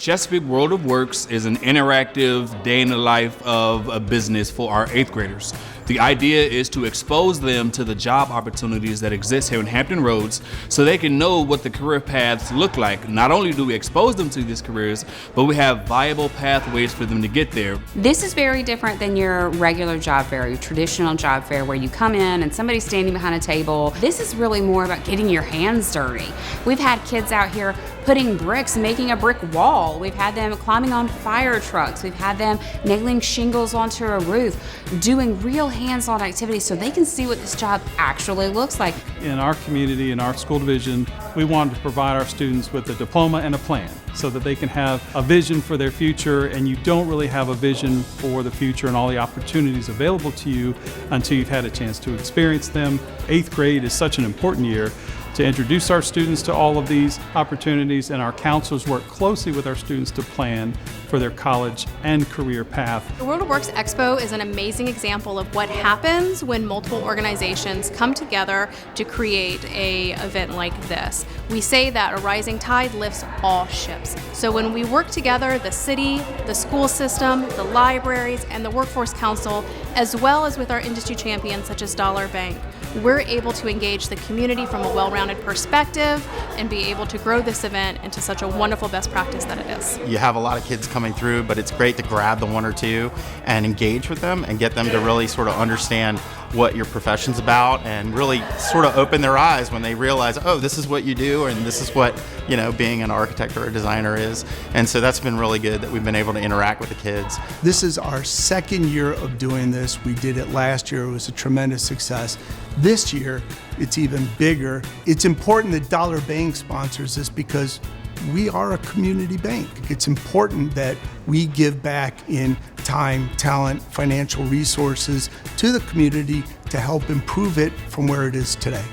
Chesapeake World of Works is an interactive day in the life of a business for our 8th graders. The idea is to expose them to the job opportunities that exist here in Hampton Roads so they can know what the career paths look like. Not only do we expose them to these careers, but we have viable pathways for them to get there. This is very different than your regular job fair, your traditional job fair where you come in and somebody's standing behind a table. This is really more about getting your hands dirty. We've had kids out here putting bricks, making a brick wall. We've had them climbing on fire trucks. We've had them nailing shingles onto a roof, doing real hands-on activities so they can see what this job actually looks like. In our community, in our school division, we wanted to provide our students with a diploma and a plan so that they can have a vision for their future, and you don't really have a vision for the future and all the opportunities available to you until you've had a chance to experience them. 8th grade is such an important year to introduce our students to all of these opportunities, and our counselors work closely with our students to plan for their college and career path. The World of Works Expo is an amazing example of what happens when multiple organizations come together to create an event like this. We say that a rising tide lifts all ships. So when we work together, the city, the school system, the libraries, and the Workforce Council, as well as with our industry champions such as Dollar Bank, we're able to engage the community from a well-rounded perspective and be able to grow this event into such a wonderful best practice that it is. You have a lot of kids coming through, but it's great to grab the one or two and engage with them and get them to really sort of understand what your profession's about and really sort of open their eyes when they realize, oh, this is what you do and this is what, being an architect or a designer is. And so that's been really good that we've been able to interact with the kids. This is our 2nd year of doing this. We did it last year. It was a tremendous success. This year, it's even bigger. It's important that Dollar Bank sponsors this because we are a community bank. It's important that we give back in time, talent, financial resources to the community to help improve it from where it is today.